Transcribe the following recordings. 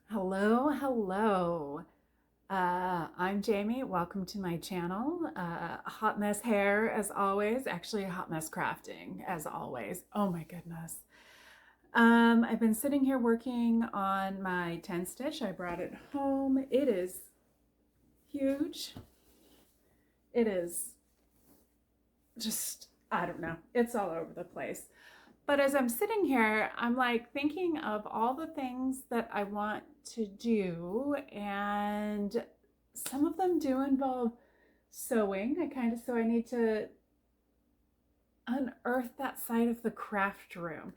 Hello, hello. I'm Jamie. Welcome to my channel. Hot mess hair as always. Actually, hot mess crafting as always. Oh my goodness. I've been sitting here working on my 10 stitch. I brought it home. It is huge. It is just, I don't know. It's all over the place. But as I'm sitting here, I'm like thinking of all the things that I want to do, and some of them do involve sewing. So I need to unearth that side of the craft room.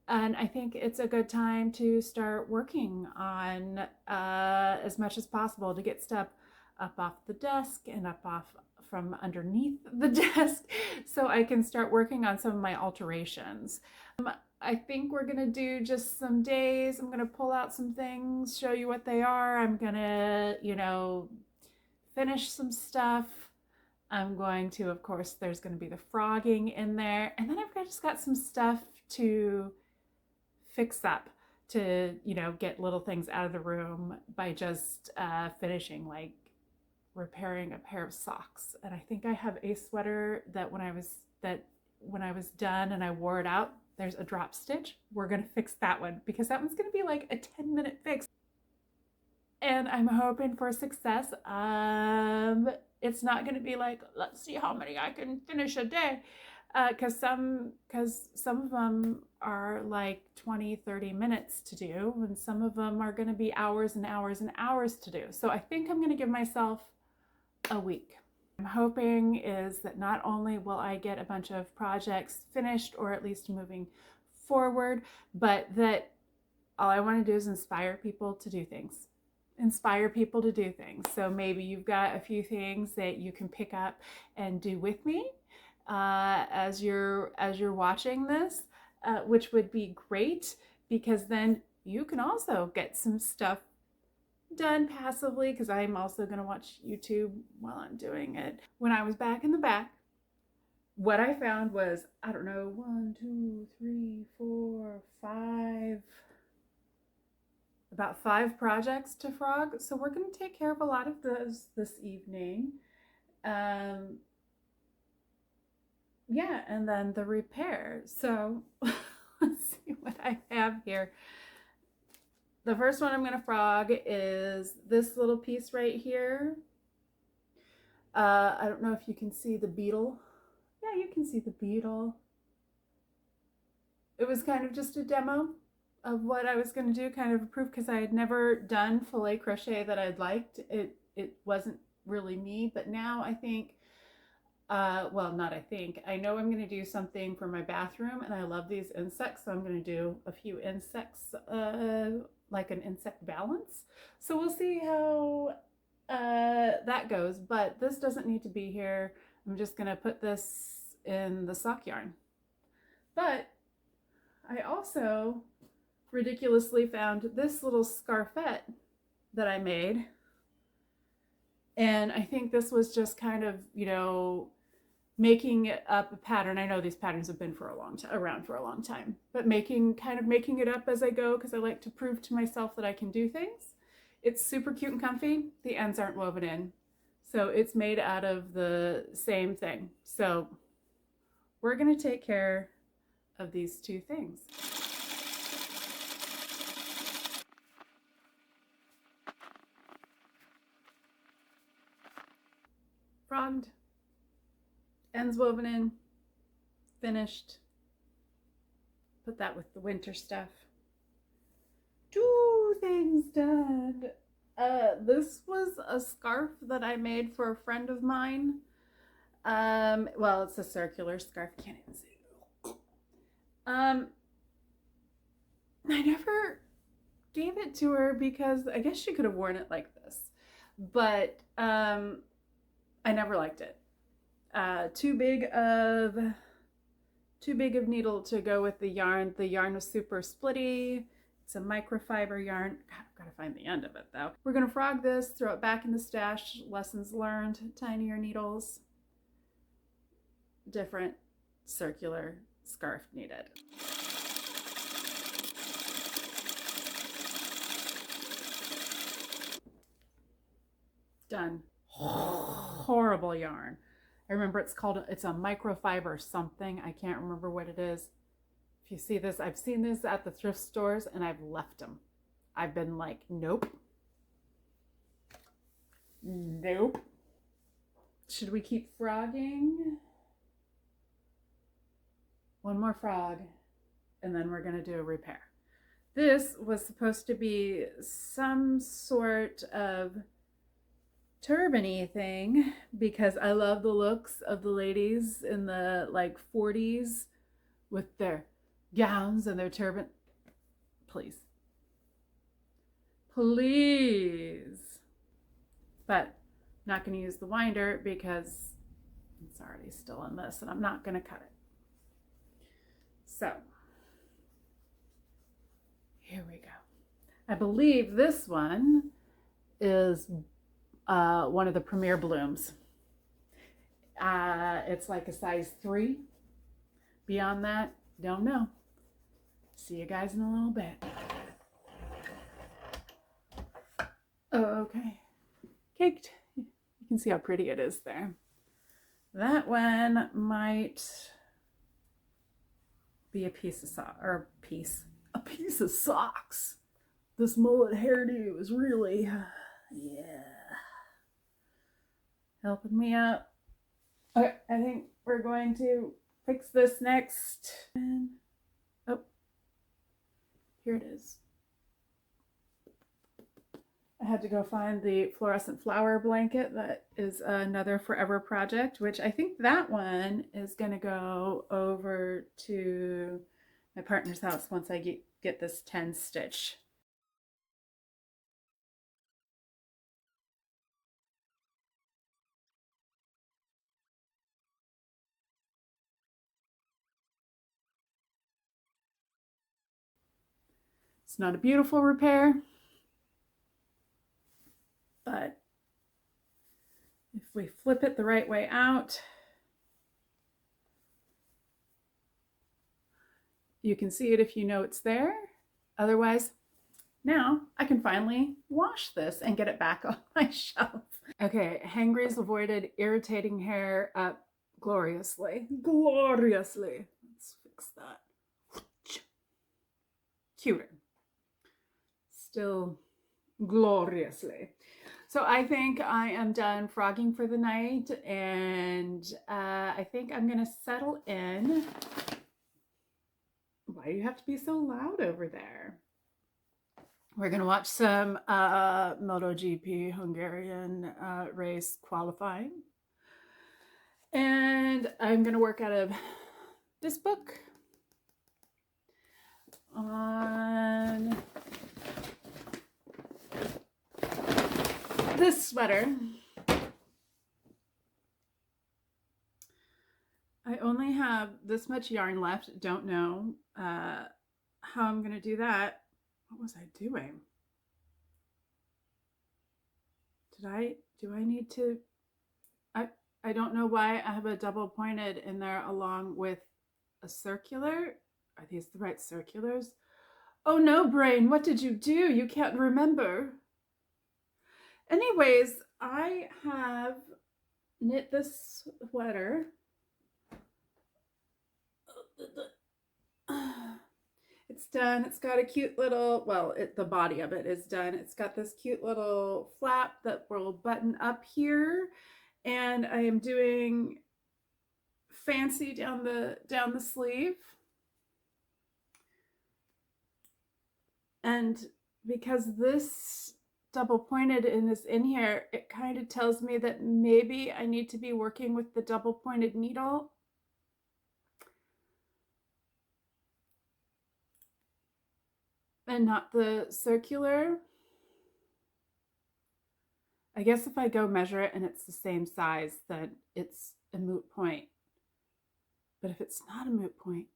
And I think it's a good time to start working on as much as possible to get stuff up off the desk and up off from underneath the desk so I can start working on some of my alterations. I think we're gonna do just some days. I'm gonna pull out some things, show you what they are. I'm gonna, finish some stuff. I'm going to, of course, there's gonna be the frogging in there. And then I've just got some stuff to fix up to, get little things out of the room by just finishing, like repairing a pair of socks. And I think I have a sweater that when I was done and I wore it out, there's a drop stitch. We're gonna fix that one because that one's gonna be like a 10-minute fix. And I'm hoping for success. It's not gonna be like, let's see how many I can finish a day. Because some of them are like 20-30 minutes to do, and some of them are going to be hours and hours and hours to do. So I think I'm going to give myself a week. I'm hoping is that not only will I get a bunch of projects finished or at least moving forward, but that all I want to do is inspire people to do things. So maybe you've got a few things that you can pick up and do with me as you're watching this, which would be great because then you can also get some stuff done passively, because I'm also going to watch YouTube while I'm doing it. When I was back in the back, what I found was, I don't know, 1, 2, 3, 4, 5, about 5 projects to frog. So we're going to take care of a lot of those this evening. Yeah, and then the repair. So let's see what I have here. The first one I'm going to frog is this little piece right here. I don't know if you can see the beetle. Yeah, you can see the beetle. It was kind of just a demo of what I was going to do, kind of a proof, because I had never done filet crochet that I'd liked. It wasn't really me, but now I think well, not I think. I know I'm going to do something for my bathroom, and I love these insects, so I'm going to do a few insects, like an insect balance. So we'll see how that goes, but this doesn't need to be here. I'm just going to put this in the sock yarn. But I also ridiculously found this little scarfette that I made. And I think this was just kind of, making up a pattern. I know these patterns have been around for a long time, but making it up as I go, because I like to prove to myself that I can do things. It's super cute and comfy. The ends aren't woven in, so it's made out of the same thing. So we're going to take care of these two things. Frogged, ends woven in, finished. Put that with the winter stuff. 2 things done. This was a scarf that I made for a friend of mine. Well, it's a circular scarf. Can't even see. I never gave it to her because I guess she could have worn it like this, but I never liked it. Too big of needle to go with the yarn. The yarn was super splitty. It's a microfiber yarn. God, I've got to find the end of it though. We're gonna frog this, throw it back in the stash. Lessons learned, tinier needles, different circular scarf needed. done. Horrible yarn. I remember it's a microfiber something. I can't remember what it is. If you see this, I've seen this at the thrift stores and I've left them. I've been like, nope. Nope. Should we keep frogging? One more frog, and then we're gonna do a repair. This was supposed to be some sort of turban-y thing because I love the looks of the ladies in the like 40s with their gowns and their turban. Please. Please. But I'm not going to use the winder because it's already still in this and I'm not going to cut it. So here we go. I believe this one is one of the Premier Blooms. It's like a size 3. Beyond that, don't know. See you guys in a little bit. Okay. Caked. You can see how pretty it is there. That one might be a piece of sock, or a piece of socks. This mullet hairdo is really, yeah, helping me out. Okay, I think we're going to fix this next. And, oh, here it is. I had to go find the fluorescent flower blanket that is another forever project, which I think that one is going to go over to my partner's house once I get this 10 stitch. It's not a beautiful repair, but if we flip it the right way out, you can see it if you know it's there. Otherwise, now I can finally wash this and get it back on my shelf. Okay, hangry's avoided, irritating hair up gloriously. Gloriously. Let's fix that. Cuter. Still gloriously. So I think I am done frogging for the night, and I think I'm gonna settle in. Why do you have to be so loud over there? We're gonna watch some MotoGP Hungarian race qualifying, and I'm gonna work out of this book on this sweater. I only have this much yarn left. Don't know how I'm going to do that. What was I doing? Do I need to, I don't know why I have a double pointed in there along with a circular. Are these the right circulars? Oh no, brain, what did you do? You can't remember. Anyways, I have knit this sweater. It's done. It's got a cute little, well, the body of it is done. It's got this cute little flap that will button up here. And I am doing fancy down the sleeve. And because this double pointed and is in here, it kind of tells me that maybe I need to be working with the double pointed needle. And not the circular. I guess if I go measure it and it's the same size, then it's a moot point. But if it's not a moot point,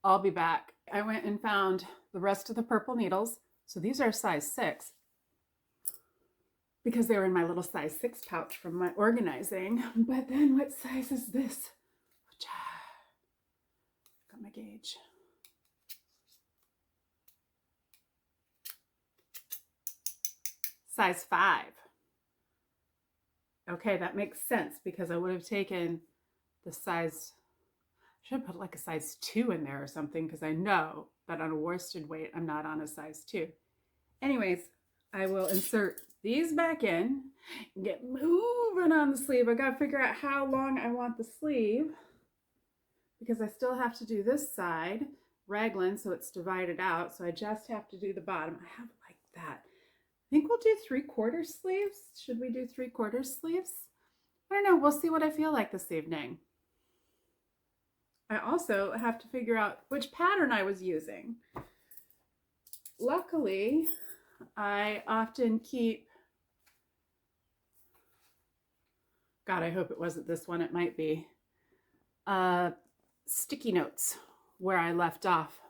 I'll be back. I went and found the rest of the purple needles. So these are size 6 because they were in my little size 6 pouch from my organizing. But then what size is this? Got my gauge. size 5. Okay, that makes sense because I would have taken the size, I should have put like a size 2 in there or something because I know that on a worsted weight, I'm not on a size 2. Anyways, I will insert these back in, get moving on the sleeve. I gotta figure out how long I want the sleeve because I still have to do this side raglan so it's divided out. So I just have to do the bottom. I have like that. I think we'll do 3/4 sleeves. Should we do 3/4 sleeves? I don't know. We'll see what I feel like this evening. I also have to figure out which pattern I was using. Luckily, I often keep, God, I hope it wasn't this one. It might be. Sticky notes where I left off.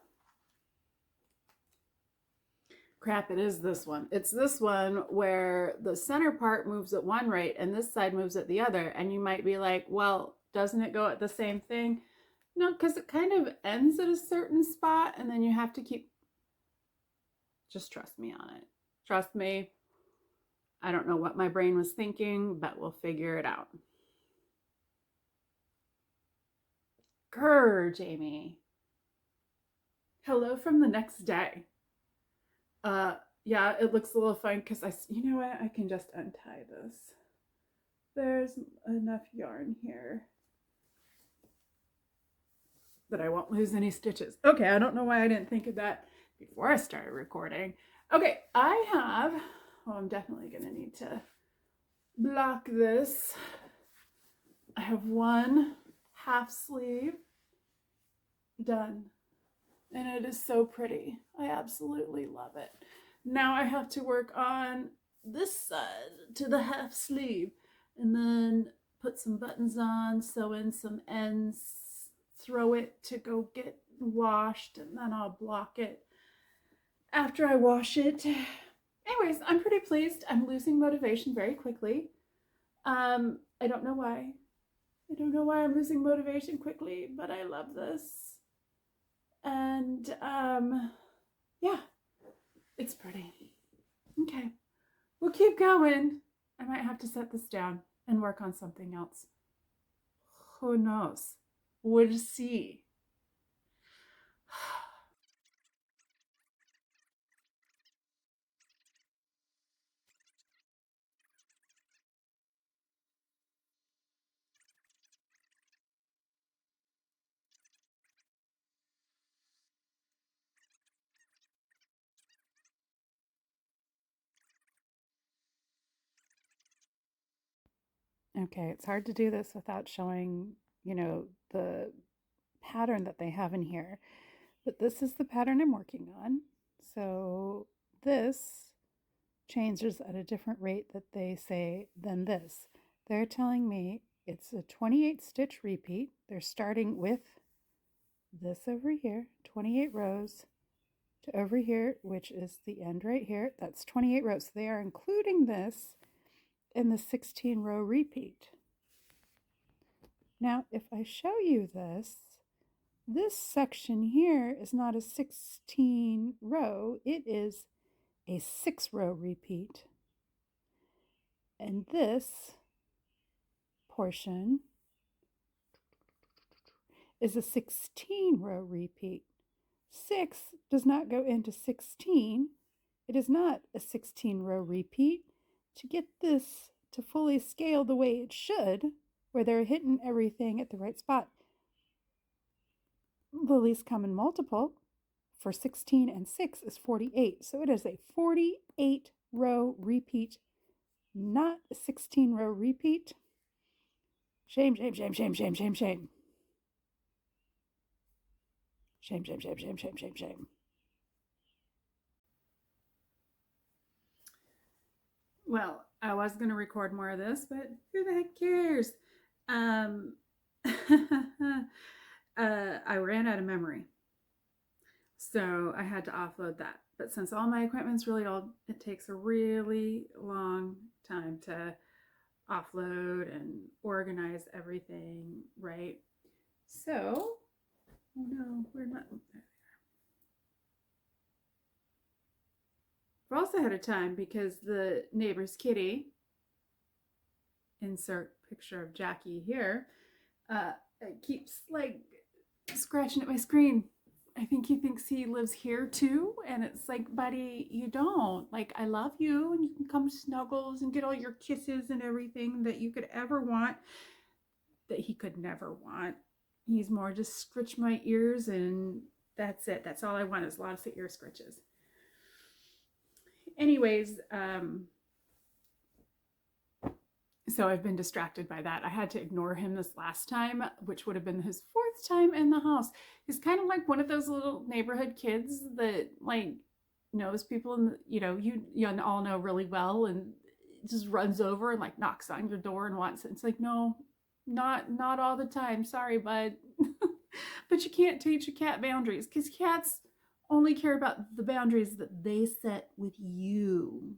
Crap, it is this one. It's this one where the center part moves at one rate and this side moves at the other. And you might be like, well, doesn't it go at the same thing? No, because it kind of ends at a certain spot and then you have to keep, just trust me on it. Trust me. I don't know what my brain was thinking, but we'll figure it out. Grr, Jamie. Hello from the next day. Yeah, it looks a little fun because you know what? I can just untie this. There's enough yarn here that I won't lose any stitches. Okay, I don't know why I didn't think of that before I started recording. Okay, I have, well, I'm definitely gonna need to block this. I have one half sleeve done. And it is so pretty. I absolutely love it. Now I have to work on this side to the half sleeve and then put some buttons on, sew in some ends, throw it to go get washed, and then I'll block it after I wash it. Anyways, I'm pretty pleased. I'm losing motivation very quickly. I don't know why. I don't know why I'm losing motivation quickly, but I love this. And yeah, it's pretty. Okay, we'll keep going. I might have to set this down and work on something else. Who knows? We'll see. Okay, it's hard to do this without showing, the pattern that they have in here. But this is the pattern I'm working on. So this changes at a different rate that they say than this. They're telling me it's a 28 stitch repeat. They're starting with this over here, 28 rows to over here, which is the end right here. That's 28 rows. So they are including this in the 16 row repeat. Now, if I show you this section here is not a 16 row, it is a 6 row repeat. And this portion is a 16 row repeat. 6 does not go into 16. It is not a 16 row repeat. To get this to fully scale the way it should, where they're hitting everything at the right spot, the least common multiple for 16 and 6 is 48. So it is a 48 row repeat, not a 16 row repeat. Shame, shame, shame, shame, shame, shame, shame. Shame, shame, shame, shame, shame, shame, shame. Well, I was going to record more of this, but who the heck cares? I ran out of memory. So I had to offload that. But since all my equipment's really old, it takes a really long time to offload and organize everything, right? So, oh no, we're not there. For also had a time because the neighbor's kitty, insert picture of Jackie here, keeps like scratching at my screen. I think he thinks he lives here too. And it's like, buddy, you don't. Like, I love you and you can come snuggles and get all your kisses and everything that you could ever want that he could never want. He's more just scritch my ears and that's it. That's all I want is lots of ear scritches. Anyways, so I've been distracted by that. I had to ignore him this last time, which would have been his 4th time in the house. He's kind of like one of those little neighborhood kids that like knows people and you all know really well and just runs over and like knocks on your door and wants it. It's like, no, not all the time. Sorry, bud. But you can't teach a cat boundaries because cats only care about the boundaries that they set with you.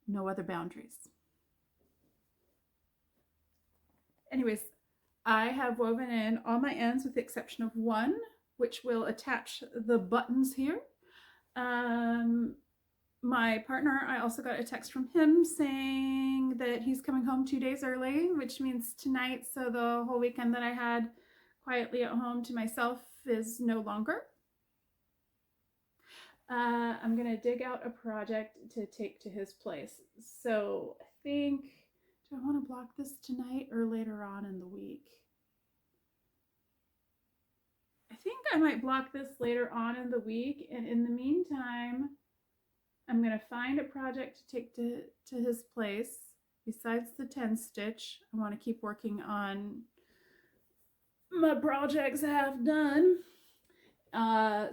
No other boundaries. Anyways, I have woven in all my ends with the exception of one, which will attach the buttons here. My partner, I also got a text from him saying that he's coming home 2 days early, which means tonight. So the whole weekend that I had quietly at home to myself is no longer. I'm gonna dig out a project to take to his place. So I think, do I want to block this tonight or later on in the week? I think I might block this later on in the week, and in the meantime, I'm gonna find a project to take to his place. Besides the 10 stitch, I want to keep working on my projects I have done.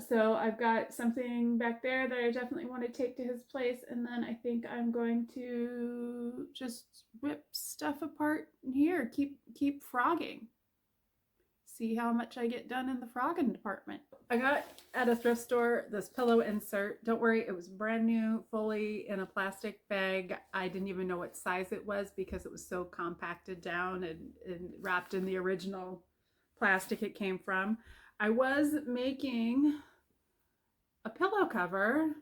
So I've got something back there that I definitely want to take to his place, and then I think I'm going to just rip stuff apart here. Keep frogging. See how much I get done in the frogging department. I got at a thrift store this pillow insert. Don't worry, it was brand new, fully in a plastic bag. I didn't even know what size it was because it was so compacted down and wrapped in the original plastic it came from. I was making a pillow cover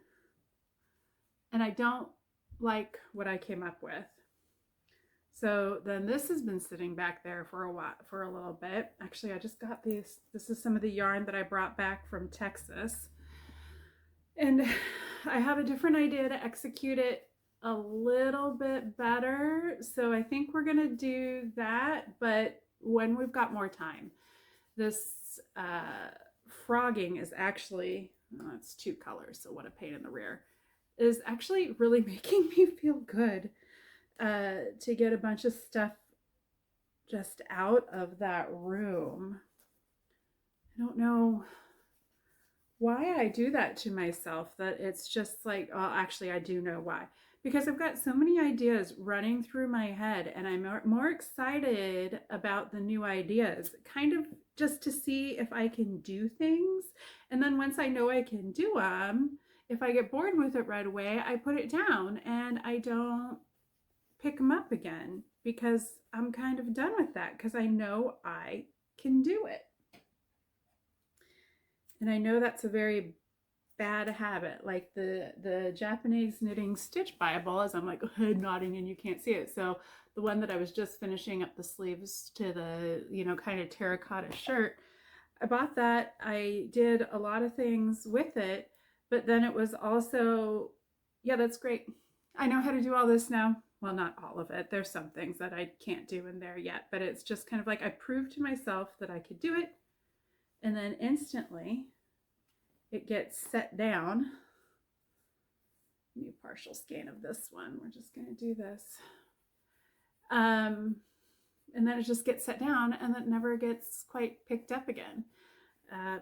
and I don't like what I came up with. So then this has been sitting back there for a little bit. Actually, I just got these. This is some of the yarn that I brought back from Texas. And I have a different idea to execute it a little bit better. So I think we're gonna do that, but when we've got more time. This frogging is actually, oh, it's 2 colors, so what a pain in the rear, is actually really making me feel good to get a bunch of stuff just out of that room. I don't know why I do that to myself, that it's just like, oh, actually I do know why. Because I've got so many ideas running through my head and I'm more excited about the new ideas, kind of just to see if I can do things. And then once I know I can do them, if I get bored with it right away, I put it down and I don't pick them up again because I'm kind of done with that because I know I can do it. And I know that's a very bad habit, like the Japanese knitting stitch Bible, as I'm like head nodding and you can't see it. So the one that I was just finishing up the sleeves to the, kind of terracotta shirt, I bought that. I did a lot of things with it, but then it was also, yeah, that's great. I know how to do all this now. Well, not all of it. There's some things that I can't do in there yet, but it's just kind of like I proved to myself that I could do it. And then instantly it gets set down. Give me a partial scan of this one. We're just going to do this. And then it just gets set down and it never gets quite picked up again.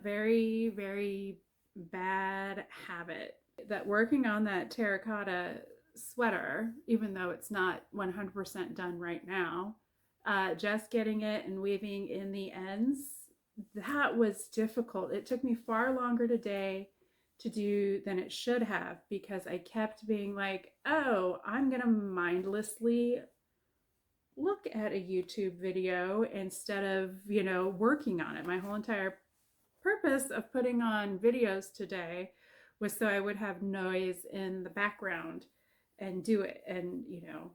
Very, very bad habit. That working on that terracotta sweater, even though it's not 100% done right now, just getting it and weaving in the ends, that was difficult. It took me far longer today to do than it should have because I kept being like, oh, I'm gonna mindlessly look at a YouTube video instead of, working on it. My whole entire purpose of putting on videos today was so I would have noise in the background and do it and, you know,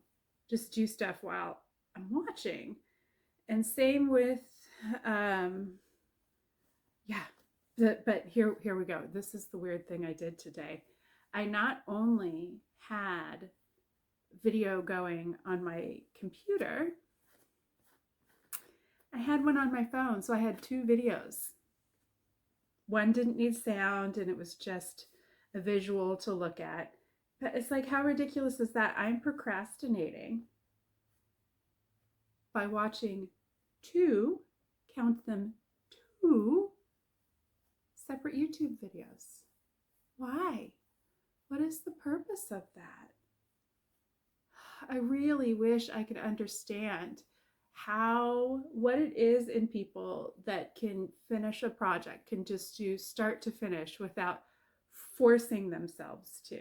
just do stuff while I'm watching. And same with, um, yeah, but here we go. This is the weird thing I did today. I not only had video going on my computer, I had one on my phone. So I had two videos. One didn't need sound and it was just a visual to look at. But it's like, how ridiculous is that? I'm procrastinating by watching two, count them, two separate YouTube videos. Why? What is the purpose of that? I really wish I could understand what it is in people that can finish a project, can just do start to finish without forcing themselves to.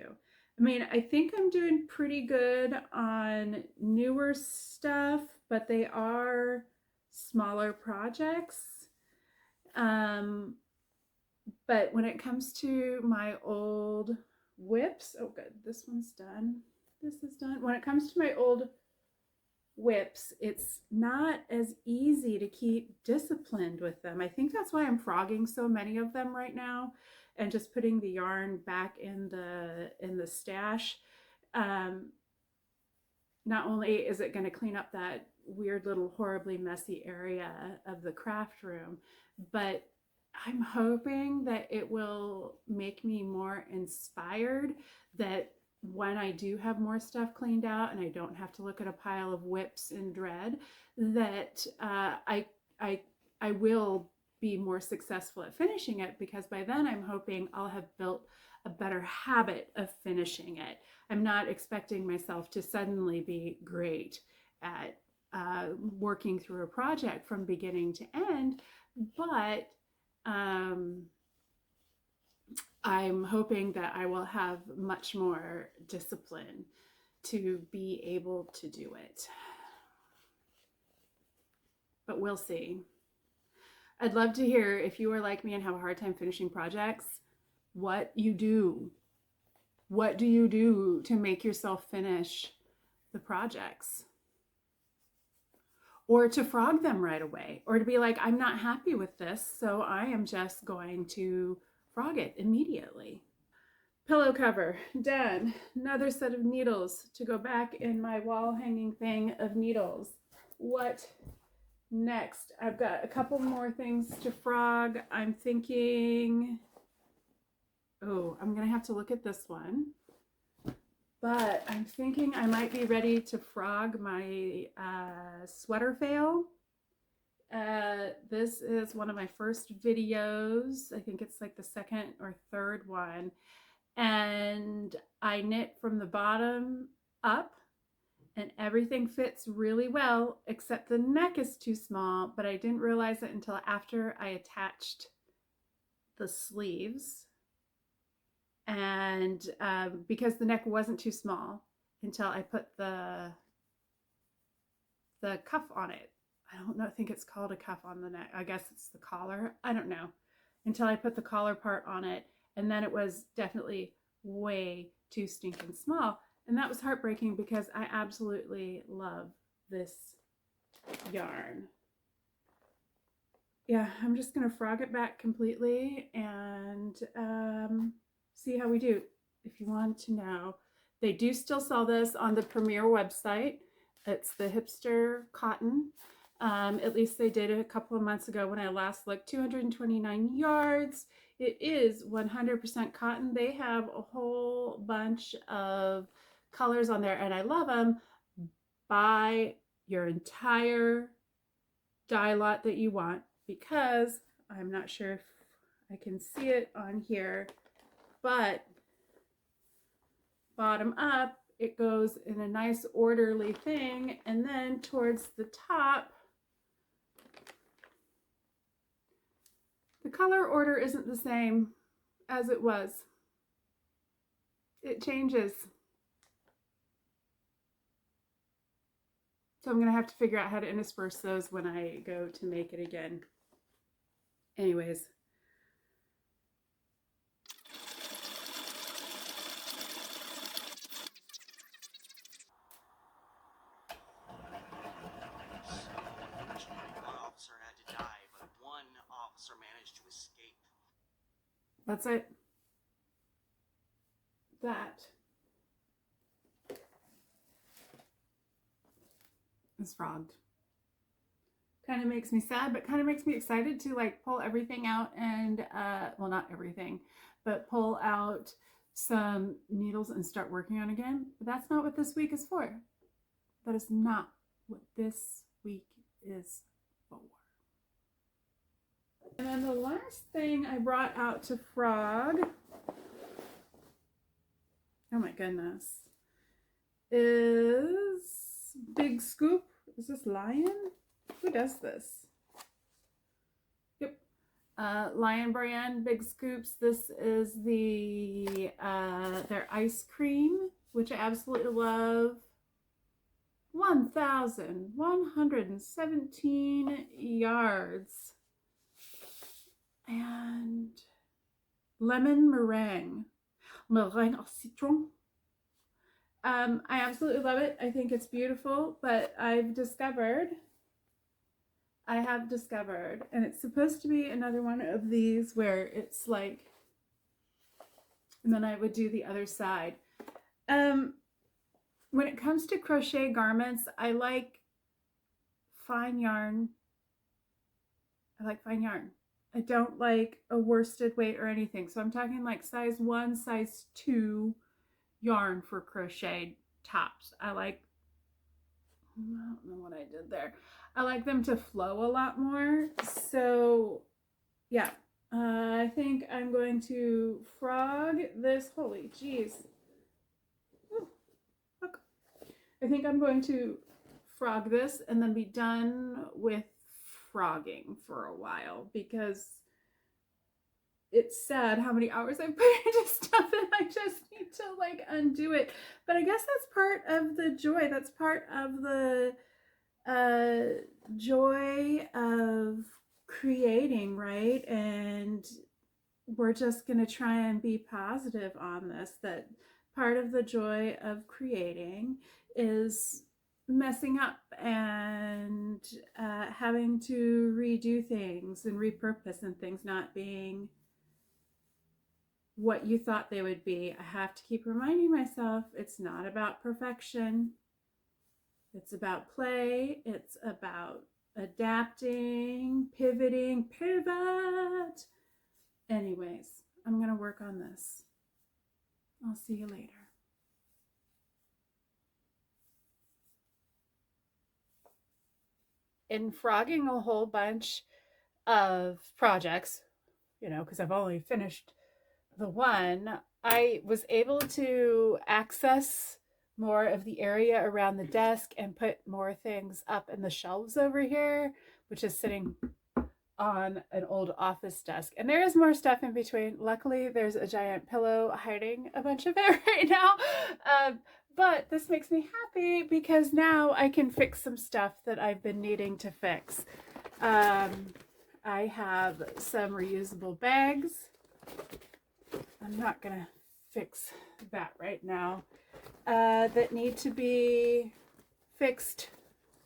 I mean, I think I'm doing pretty good on newer stuff, but they are smaller projects. But when it comes to my old WIPs, oh good, this one's done. This is done. When it comes to my old WIPs, it's not as easy to keep disciplined with them. I think that's why I'm frogging so many of them right now and just putting the yarn back in the stash. Not only is it going to clean up that weird little horribly messy area of the craft room, but I'm hoping that it will make me more inspired, that when I do have more stuff cleaned out and I don't have to look at a pile of WIPs in dread, that I will be more successful at finishing it, because by then I'm hoping I'll have built a better habit of finishing it. I'm not expecting myself to suddenly be great at working through a project from beginning to end, but I'm hoping that I will have much more discipline to be able to do it. But we'll see. I'd love to hear, if you are like me and have a hard time finishing projects, what you do. What do you do to make yourself finish the projects? Or to frog them right away, or to be like, I'm not happy with this, so I am just going to frog it immediately. Pillow cover, done. Another set of needles to go back in my wall hanging thing of needles. What next? I've got a couple more things to frog. I'm thinking, oh, I'm gonna have to look at this one. But I'm thinking I might be ready to frog my sweater fail. This is one of my first videos. I think it's like the second or third one. And I knit from the bottom up and everything fits really well, except the neck is too small, but I didn't realize it until after I attached the sleeves. And because the neck wasn't too small until I put the cuff on it. I don't know, I think it's called a cuff on the neck. I guess it's the collar. I don't know. Until I put the collar part on it. And then it was definitely way too stinking small. And that was heartbreaking because I absolutely love this yarn. Yeah, I'm just going to frog it back completely and see how we do. If you want to know, they do still sell this on the Premier website. It's the hipster cotton. At least they did it a couple of months ago when I last looked. 229 yards. It is 100% cotton. They have a whole bunch of colors on there and I love them. Buy your entire dye lot that you want, because I'm not sure if I can see it on here, but bottom up, it goes in a nice orderly thing, and then towards the top, the color order isn't the same as it was. It changes. So I'm going to have to figure out how to intersperse those when I go to make it again. Anyways. That's it. That is frogged. Kind of makes me sad, but kind of makes me excited to like pull everything out and, well, not everything, but pull out some needles and start working on again. But that's not what this week is for. That is not what this week is for. And then the last thing I brought out to frog, oh my goodness, is Big Scoop. Is this Lion? Who does this? Yep. Lion brand Big Scoops. This is the their ice cream, which I absolutely love. 1,117 yards. And lemon meringue au citron. I absolutely love it. I think it's beautiful, but I have discovered, and it's supposed to be another one of these where it's like, and then I would do the other side. When it comes to crochet garments, I like fine yarn. I don't like a worsted weight or anything. So I'm talking like size 1, size 2 yarn for crocheted tops. I don't know what I did there. I like them to flow a lot more. So yeah, I think I'm going to frog this. Holy jeez. Look. I think I'm going to frog this and then be done with frogging for a while, because it's sad how many hours I've put into stuff and I just need to like undo it. But I guess that's part of the joy. That's part of the joy of creating, right? And we're just going to try and be positive on this, that part of the joy of creating is messing up and having to redo things and repurpose, and things not being what you thought they would be. I have to keep reminding myself it's not about perfection. It's about play. It's about adapting, pivoting, pivot. Anyways, I'm going to work on this. I'll see you later. In frogging a whole bunch of projects, because I've only finished the one, I was able to access more of the area around the desk and put more things up in the shelves over here, which is sitting on an old office desk. And there is more stuff in between. Luckily, there's a giant pillow hiding a bunch of it right now. But this makes me happy because now I can fix some stuff that I've been needing to fix. I have some reusable bags. I'm not going to fix that right now. That need to be fixed,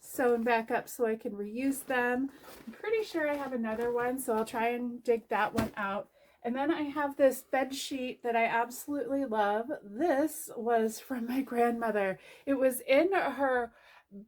sewn back up so I can reuse them. I'm pretty sure I have another one, so I'll try and dig that one out. And then I have this bed sheet that I absolutely love. This was from my grandmother. It was in her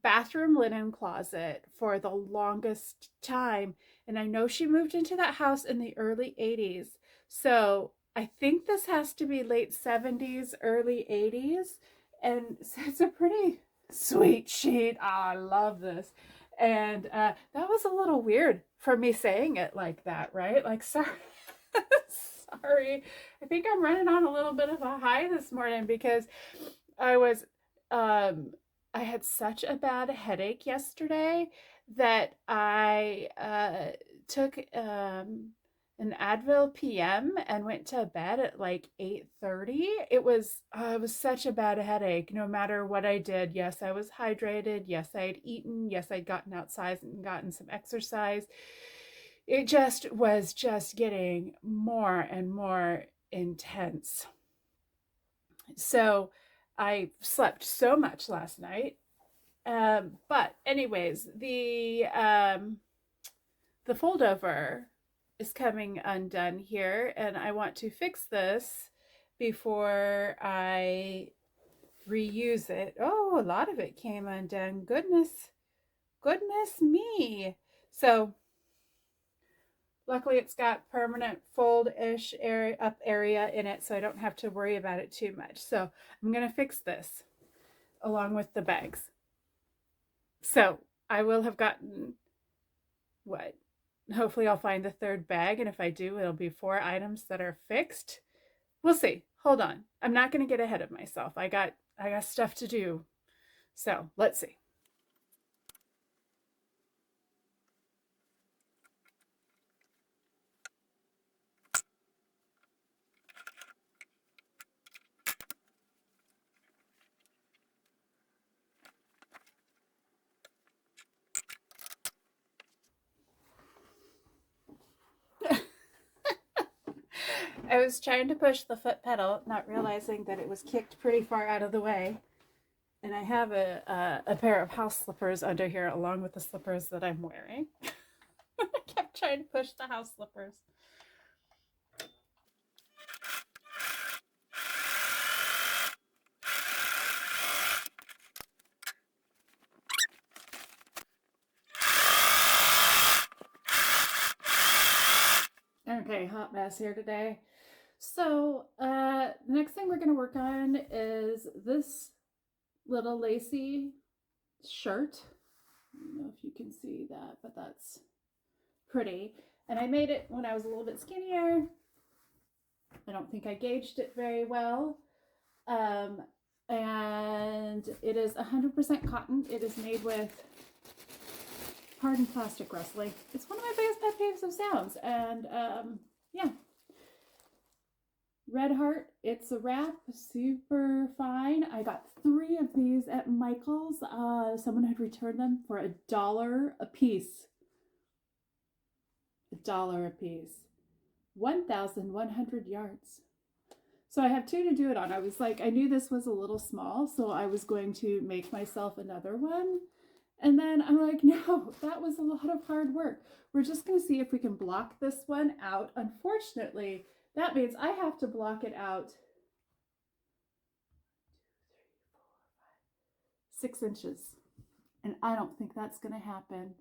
bathroom linen closet for the longest time. And I know she moved into that house in the early 80s. So I think this has to be late 70s, early 80s. And it's a pretty sweet sheet. Oh, I love this. And that was a little weird for me saying it like that, right? Like, sorry. Sorry. I think I'm running on a little bit of a high this morning because I had such a bad headache yesterday that I took an Advil PM and went to bed at like 8:30. It was such a bad headache no matter what I did. Yes, I was hydrated. Yes, I had eaten. Yes, I'd gotten outside and gotten some exercise. It just was getting more and more intense. So I slept so much last night. But anyways, the fold over is coming undone here, and I want to fix this before I reuse it. Oh, a lot of it came undone. Goodness me. So luckily it's got permanent fold-ish area up area in it, so I don't have to worry about it too much. So I'm gonna fix this along with the bags. So I will have gotten what? Hopefully I'll find the third bag, and if I do, it'll be 4 items that are fixed. We'll see. Hold on. I'm not gonna get ahead of myself. I got stuff to do. So let's see. I was trying to push the foot pedal, not realizing that it was kicked pretty far out of the way. And I have a pair of house slippers under here along with the slippers that I'm wearing. I kept trying to push the house slippers. Okay, hot mess here today. So, the next thing we're going to work on is this little lacy shirt. I don't know if you can see that, but that's pretty. And I made it when I was a little bit skinnier. I don't think I gauged it very well. And it is 100% cotton. It is made with, pardon plastic rustling. It's one of my biggest pet peeves of sounds. And yeah. Red Heart, it's a wrap, super fine. I got 3 of these at Michael's. Someone had returned them for $1 a piece. $1 a piece. 1,100 yards. So I have 2 to do it on. I was like, I knew this was a little small, so I was going to make myself another one. And then I'm like, no, that was a lot of hard work. We're just going to see if we can block this one out. Unfortunately, that means I have to block it out 6 inches. And I don't think that's going to happen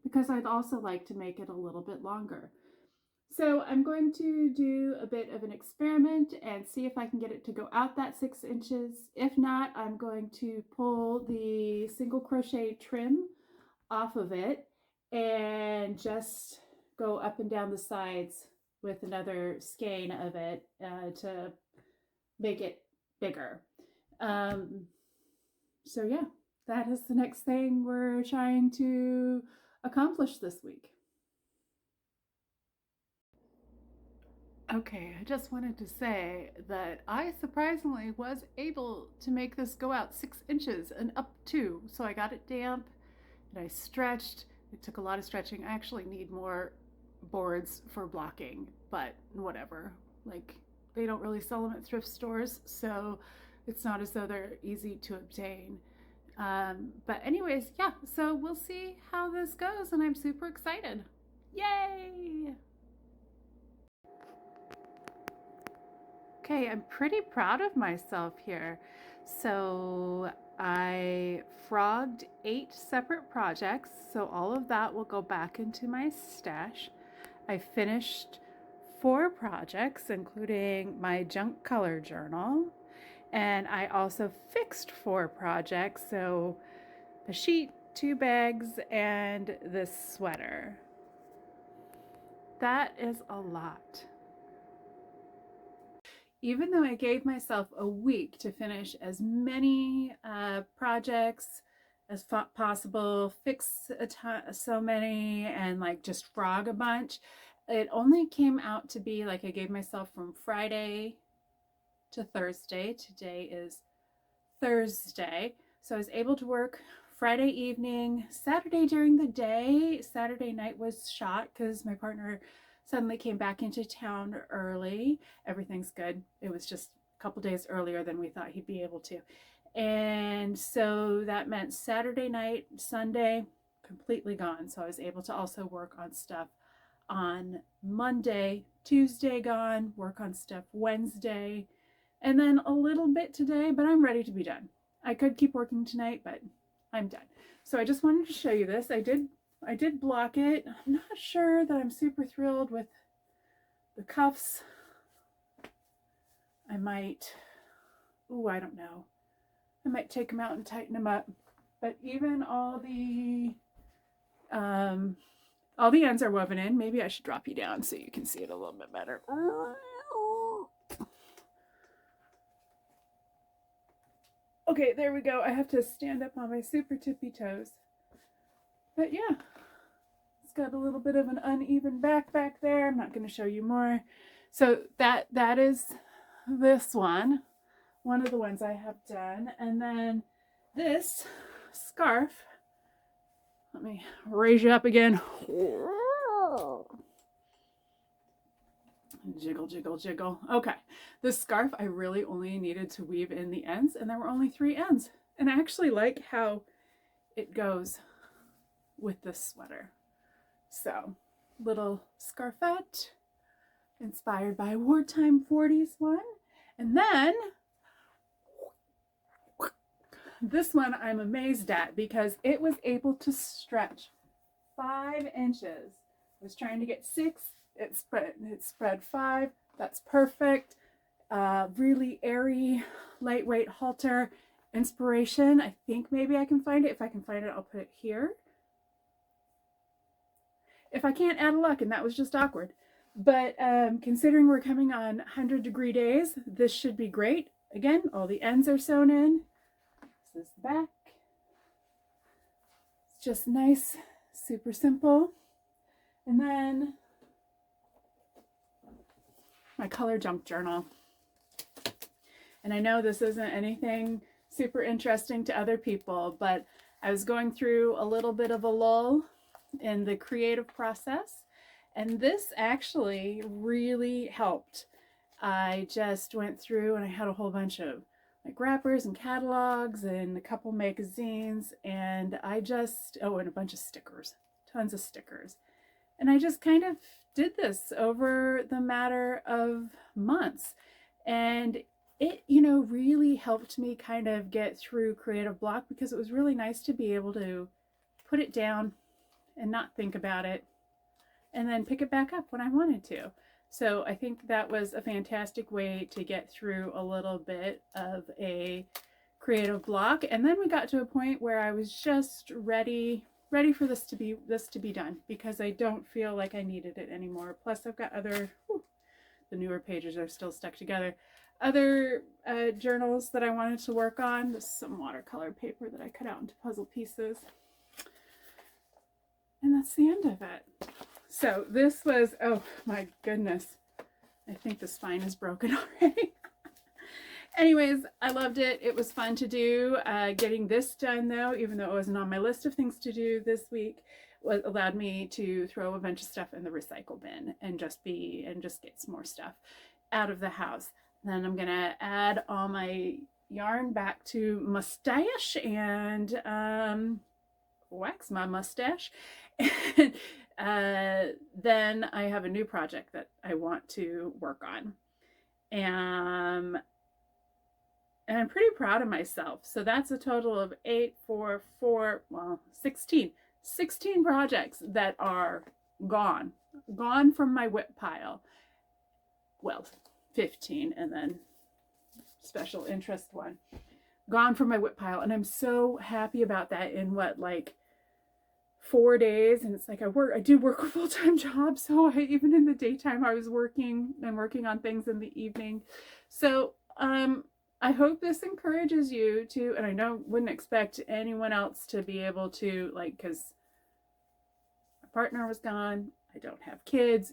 because I'd also like to make it a little bit longer. So I'm going to do a bit of an experiment and see if I can get it to go out that 6 inches. If not, I'm going to pull the single crochet trim off of it and just go up and down the sides with another skein of it to make it bigger. So yeah, that is the next thing we're trying to accomplish this week. Okay, I just wanted to say that I surprisingly was able to make this go out 6 inches and up 2. So I got it damp and I stretched. It took a lot of stretching. I actually need more boards for blocking, but whatever. Like, they don't really sell them at thrift stores, so it's not as though they're easy to obtain. But anyways, yeah, so we'll see how this goes, and I'm super excited. Yay! Okay, I'm pretty proud of myself here. So I frogged 8 separate projects, so all of that will go back into my stash. I finished 4 projects, including my junk color journal, and I also fixed 4 projects, so a sheet, 2 bags, and this sweater. That is a lot. Even though I gave myself a week to finish as many projects as possible, fix so many, and like just frog a bunch, it only came out to be like I gave myself from Friday to Thursday. Today is Thursday. So I was able to work Friday evening, Saturday during the day. Saturday night was shot because my partner suddenly came back into town early. Everything's good. It was just a couple days earlier than we thought he'd be able to. And so that meant Saturday night, Sunday, completely gone. So I was able to also work on stuff on Monday, Tuesday gone, work on stuff Wednesday, and then a little bit today, but I'm ready to be done. I could keep working tonight, but I'm done. So I just wanted to show you this. I did block it. I'm not sure that I'm super thrilled with the cuffs. I might, I don't know. I might take them out and tighten them up. But even all the ends are woven in. Maybe I should drop you down so you can see it a little bit better. Okay, there we go. I have to stand up on my super tippy toes. But yeah, it's got a little bit of an uneven back there. I'm not going to show you more. So that is this one of the ones I have done. And then this scarf, let me raise you up again. Jiggle, jiggle, jiggle. Okay, this scarf I really only needed to weave in the ends, and there were only 3 ends. And I actually like how it goes with this sweater. So, little scarfette inspired by Wartime 40s one. And then this one I'm amazed at because it was able to stretch 5 inches. I was trying to get 6. It spread 5. That's perfect. Really airy, lightweight halter. Inspiration. I think maybe I can find it. If I can find it, I'll put it here. If I can't, out of luck, and that was just awkward. But considering we're coming on 100-degree days, this should be great. Again, all the ends are sewn in. This is the back. It's just nice, super simple. And then my color junk journal. And I know this isn't anything super interesting to other people, but I was going through a little bit of a lull in the creative process, and this actually really helped. I just went through and I had a whole bunch of like wrappers and catalogs and a couple magazines, and I just, and a bunch of stickers, tons of stickers. And I just kind of did this over the matter of months, and it, really helped me kind of get through creative block, because it was really nice to be able to put it down and not think about it and then pick it back up when I wanted to. So I think that was a fantastic way to get through a little bit of a creative block. And then we got to a point where I was just ready for this to be done, because I don't feel like I needed it anymore. Plus I've got other, the newer pages are still stuck together, other journals that I wanted to work on. This is some watercolor paper that I cut out into puzzle pieces. And that's the end of it. So this was, oh my goodness, I think the spine is broken already. Anyways, I loved it. It was fun to do. Getting this done though, even though it wasn't on my list of things to do this week, allowed me to throw a bunch of stuff in the recycle bin and just get some more stuff out of the house. Then I'm gonna add all my yarn back to mustache and wax my mustache. And then I have a new project that I want to work on. And I'm pretty proud of myself. So that's a total of 16 projects that are gone from my WIP pile. Well, 15, and then special interest one. Gone from my WIP pile. And I'm so happy about that in 4 days. And it's like I do work a full-time job, so even in the daytime I was working on things in the evening. So I hope this encourages you to, and I wouldn't expect anyone else to be able to, because my partner was gone, I don't have kids,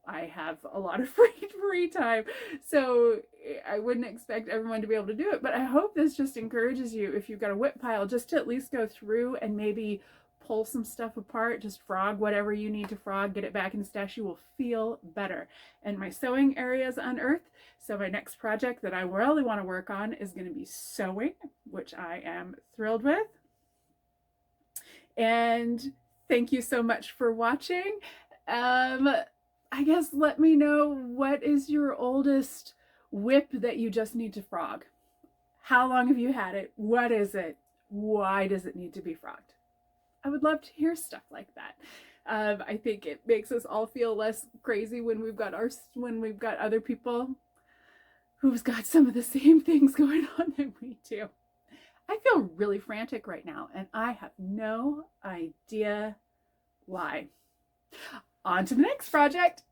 I have a lot of free time, so I wouldn't expect everyone to be able to do it. But I hope this just encourages you, if you've got a WIP pile, just to at least go through and maybe pull some stuff apart, just frog whatever you need to frog, get it back in the stash. You will feel better. And my sewing area is unearthed, so my next project that I really want to work on is going to be sewing, which I am thrilled with. And thank you so much for watching. I guess let me know, what is your oldest WIP that you just need to frog? How long have you had it? What is it? Why does it need to be frogged? I would love to hear stuff like that. I think it makes us all feel less crazy when we've got other people who's got some of the same things going on that we do. I feel really frantic right now, and I have no idea why. On to the next project.